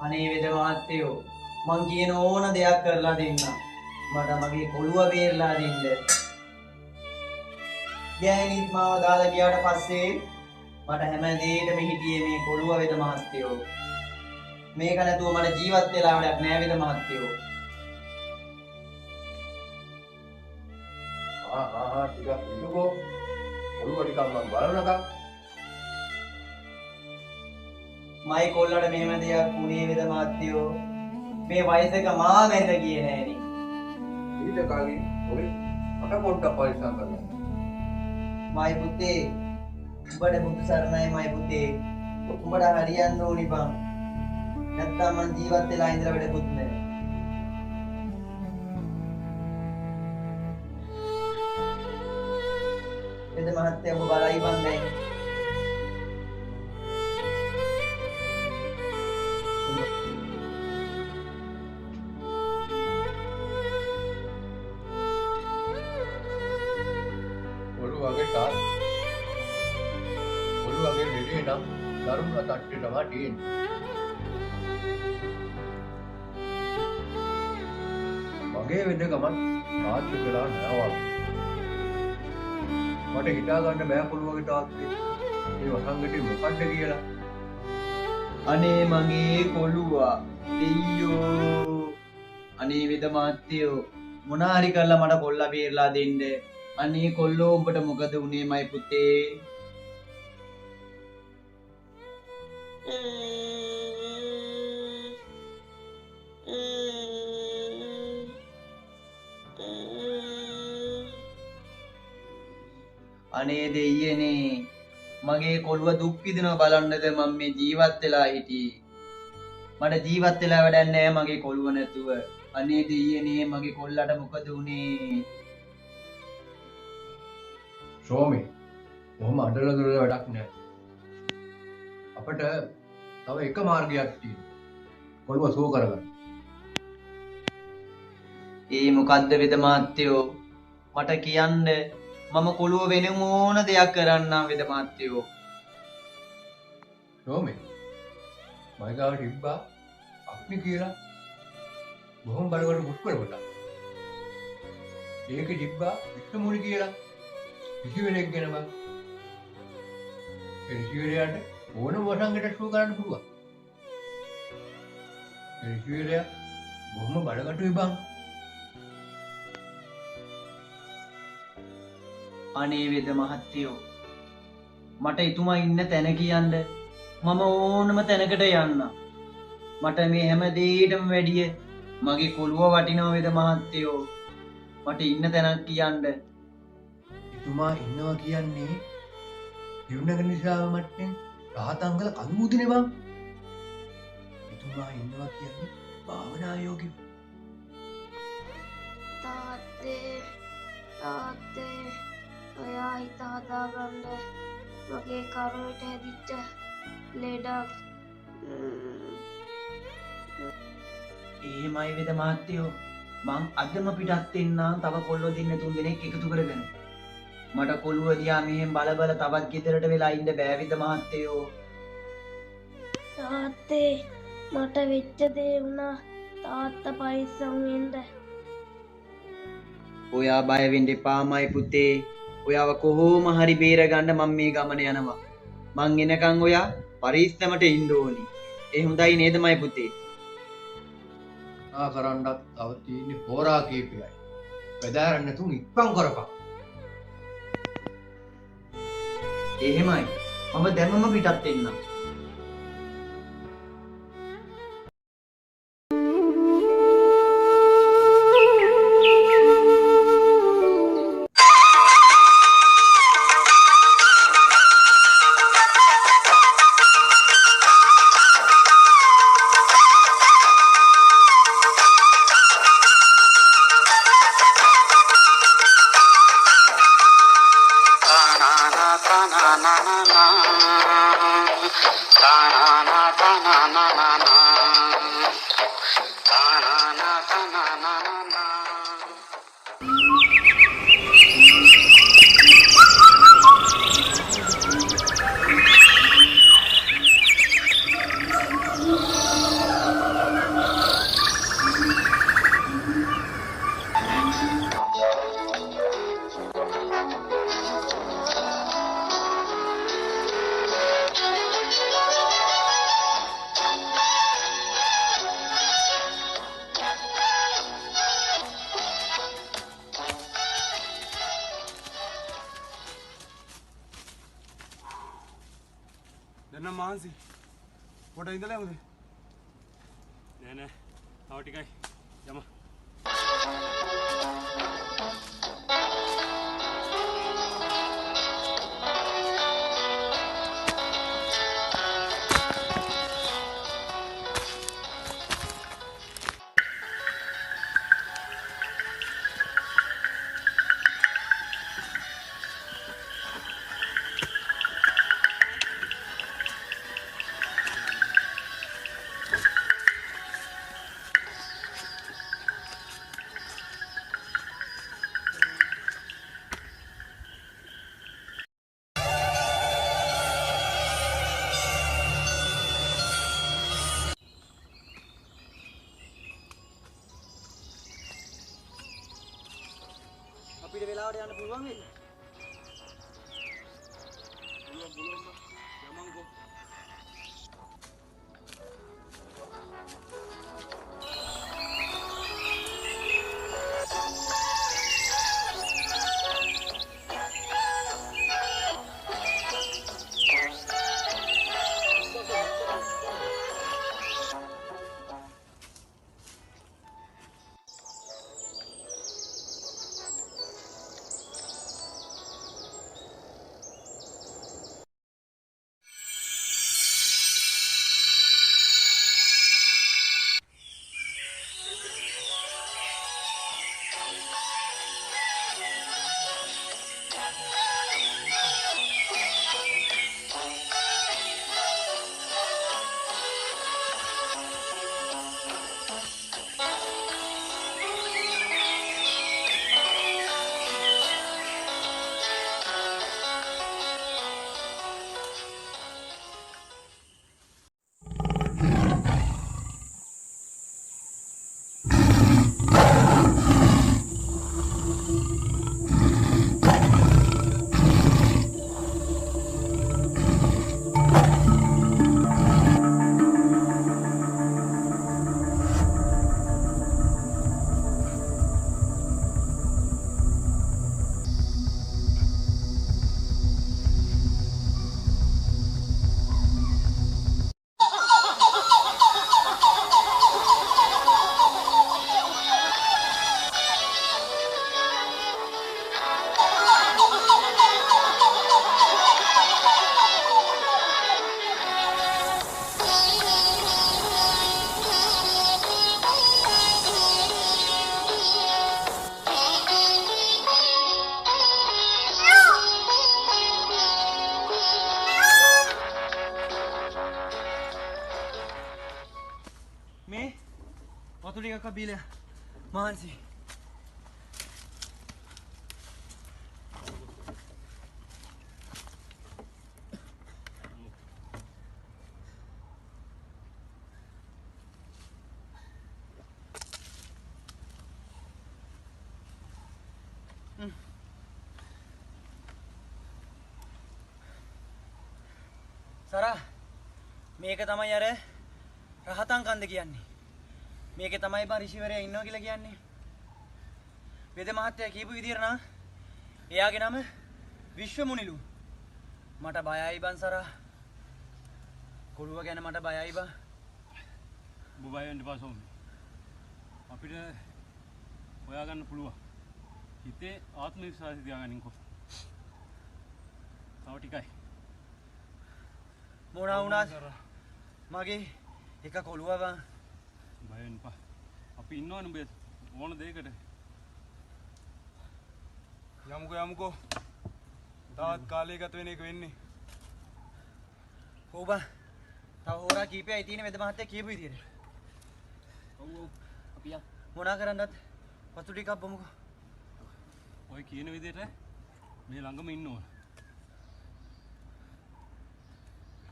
අනේ වෙද මහත්තයෝ මං කියන ඕන දෙයක් කරලා දෙන්න. මට මගේ කොළුව බේරලා දෙන්න. ගෑණිත් මාව දාලා ගියාට පස්සේ මට හැම දෙයකම හිටියේ මේ කොළුව වෙද මහත්තයෝ. මේක නැතුව මට ජීවත් වෙලා වැඩක් නෑ වෙද මහත්තයෝ. ටිකක් ඉන්නකෝ. කොළුව ටිකක් මම බලනකම්. මයි කොල්ලට මෙහෙම දෙයක් වුණේ වෙද මහත්තයෝ. මේ වයසක මා මැරෙන්න ගියේ නෑනේ. ඊට කලින් ඔය මට පොඩ්ඩක් පරිස්සම් කරන්න. මයි පුතේ උඹට බුදු සරණයි මයි පුතේ. උඹට හරියන්න ඕනි බං. නැත්තම් මං ජීවත් වෙලා ඉඳලා වැඩකුත් නෑ. වෙද මහත්තයා ඔබ බලයි බං දැන්. ඔළුව වගේ ලෙඩේ නම් දරුණ තට්ටේ තමයි තියෙන්නේ. මගේ වෙන්න ගමන් ආච්චි වෙලා නෑ වගේ. මට හිතා ගන්න බෑ කොළුව වගේ තාත්තේ. මේ වසංගතේ මොකද්ද කියලා. අනේ මගේ කොළුවා දෙයියෝ. අනේ වෙද මහත්තයෝ මොනා හරි කරලා මට කොල්ලා බේරලා දෙන්න. අනේ කොල්ලෝ උඹට මොකද උනේ මයි පුතේ? අනේ දෙයියනේ මගේ කොළුව දුක් විඳිනවා බලන්නද මම මේ ජීවත් වෙලා හිටියේ. මට ජීවත් වෙලා වැඩක් නැහැ මගේ කොළුව නැතුව. අනේ දෙයියනේ මගේ කොල්ලට මොකද උනේ? ශෝමි මොහොම අඬලා දොරලා වැඩක් නෑ. අපිට තව එක මාර්ගයක් තියෙනවා. කොළුව සුව කරගන්න. ඒ මොකද්ද වෙද මහත්තයෝ? මට කියන්න මම කොළුව වෙන මොන දෙයක් කරන්නම් වෙද මහත්තයෝ. ශෝමි මයිගාව තිබ්බා අග්නි කියලා බොහොම බලවට මුස්කල කොට. ඒකේ තිබ්බා වික්‍රමුනි කියලා ඍෂිවරයෙක් ගැන බං. ඒ ඍෂිවරයාට ඕනම වසංගතයක් සුව කරන්න පුළුවන්. ඒ ඍෂිවරයා බොහොම බලකටුයි බං. අනේ වෙද මහත්තයෝ මට එතුමා ඉන්න තැන කියන්න. මම ඕනම තැනකට යන්න. මට මේ හැම දෙයකටම වැඩිය මගේ කොළුව වටිනවා වෙද මහත්තයෝ. මට ඉන්න තැනක් කියන්න. එතුමා ඉන්නවා කියන්නේ දිනුනග නිසා මට්ටෙන් රහතන්ගල කඳුමුදුනේ බං. එතුමා ඉන්නවා කියන්නේ භාවනා යෝගී. තාත්තේ ඔයා හිත හදාගන්න මගේ කරුණට හැදිච්ච ලෙඩක්. එහෙමයි වෙද මහත්තයෝ. මං අදම පිටත් එන්නම් තව කොල්ලෝ දෙන්න 3 දෙනෙක් එකතු කරගෙන. මට කොළුව දිහා මෙහෙන් බල බල තවත් ගෙදරට වෙලා ඉන්න බෑ වෙද මහත්තයෝ. තාත්තේ මට වෙච්ච දේ වුණා. තාත්තා පරිස්සම් වෙන්න. ඔයා බය වෙන්න එපා මයි පුතේ. ඔයාව කොහොම හරි බේර ගන්න මම මේ ගමන යනවා. මං එනකන් ඔයා පරිස්සමට ඉන්න ඕනි. ඒ හොඳයි නේද මයි පුතේ? කරන්නත් තව තියෙන්නේ හෝරා කීපයයි. බෙදාරන්න තුන් ඉක්පන් කරපන්. එහෙමයි. මම දැන්ම පිටත් එන්නම්. දැන් නම් මහන්සි. පොඩ ඉඳලා යමුද? නෑ නෑ. තව ටිකයි. යමු. අපිට වෙලාවට යන්න පුළුවන් වේද? පුළුවන් බා. යමන්කෝ. මේ වතුර ටිකක් බීලා මහන්සි. සරා මේක තමයි අර රහතන් කන්ද කියන්නේ. මේකේ තමයි බා ඍෂිවරයා ඉන්නවා කියලා කියන්නේ. වේද මහත්තයා කියපු විදිහට නම් එයාගේ නම විශ්වමුනිලු. මට බයයි බං සරා. කොළුව ගැන මට බයයි බං. ඔබ බය වෙන්න එපා සෝමි. අපිට හොයාගන්න පුළුවන්. හිතේ ආත්ම විශ්වාසය තියාගන්නකෝ. තව ටිකයි. මොනවා වුණාද? මගේ එක කොළුව බං. බය වෙන්න එපා. අපි ඉන්නවනේ උඹ ඕන දෙයකට. යමුකෝ. තවත් කාලය ගත වෙන එක වෙන්නේ. ඔව් බං. තව හොරා කීපයයි තියෙන වේද මහත්තයා කියපු විදිහට. ඔව් අපි යා. මොනා කරන්නත් වතු ටිකක් බමුකෝ. ඔය කියන විදිහට මේ ළඟම ඉන්න ඕන.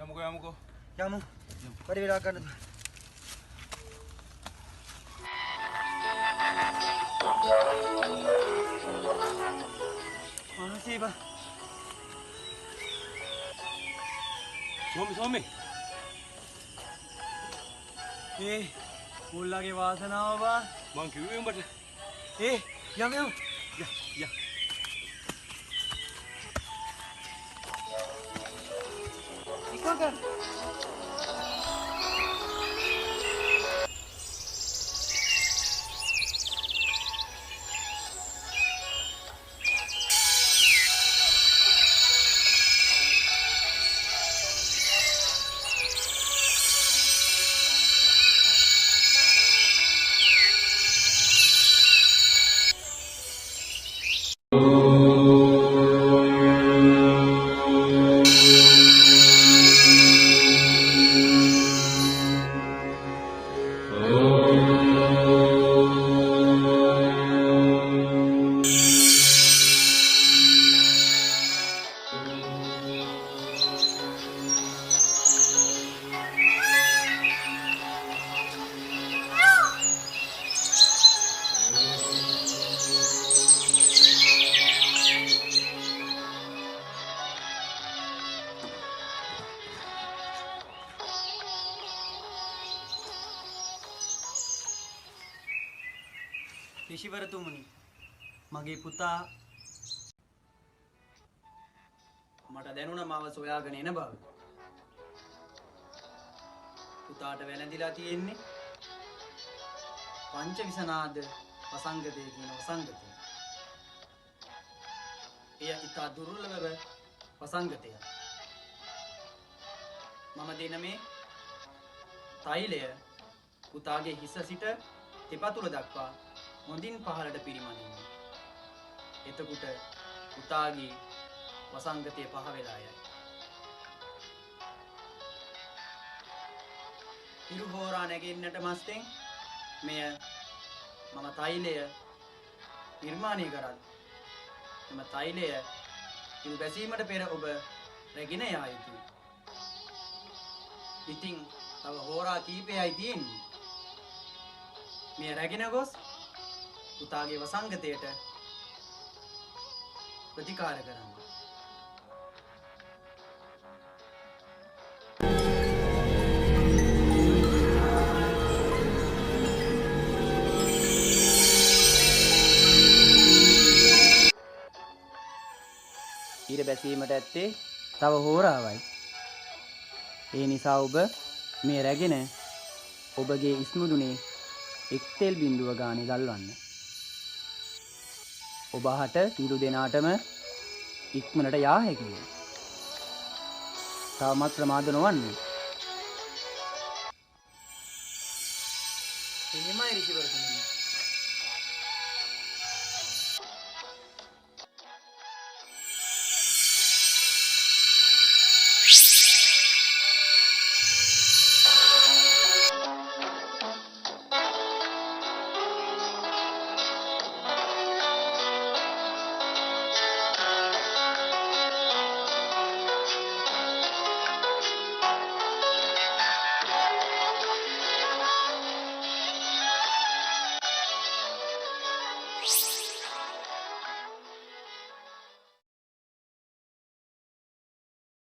යමුකෝ. යමු. පරි වෙලා ගන්නද? මහන්සි බං. සෝමි. ඒ මුල්ලාගේ වාසනාව බං. මං කිව්වේ උඹට. යමු. ඍෂිවරතුමනි, මගේ පුතා මට දැනුණ මාව සොයාගෙන එන බව. පුතාට වැළඳිලා තියෙන්නේ පංච විසනාද වසංගතය කියන වසංගතය. එය ඉතා දුර්ලභව වසංගතය. මම දෙන මේ තෛලය පුතාගේ හිස සිට දෙපතුල දක්වා හොඳින් පහළට පිරිමදින්න. එතකොට පුතාගේ වසංගතය පහ වෙලා යයි. හිරු හෝරා නැගෙන්නට මස්තෙන් මෙය මම තෛලය නිර්මාණය කරත් එම තෛලය හිරු බැසීමට පෙර ඔබ රැගෙන යා යුතුයි. ඉතින් තව හෝරා කීපයයි තියෙන්නේ. මෙය රැගෙන ගොස් පුතාගේ වසංගතයට ප්‍රතිකාර කරන්න. ඊට බැසීමට ඇත්තේ තව හෝරාවයි. ඒ නිසා ඔබ මේ රැගෙන ඔබගේ ඉස්මුදුනේ එක් තෙල් බිඳුව ගානේ ගල්වන්න. ඔබ හට සියලු දෙනාටම ඉක්මනට යා හැකියි. තවමත් ප්‍රමාද නොවන්න. එහෙමයි ඍෂිවරතුමනි.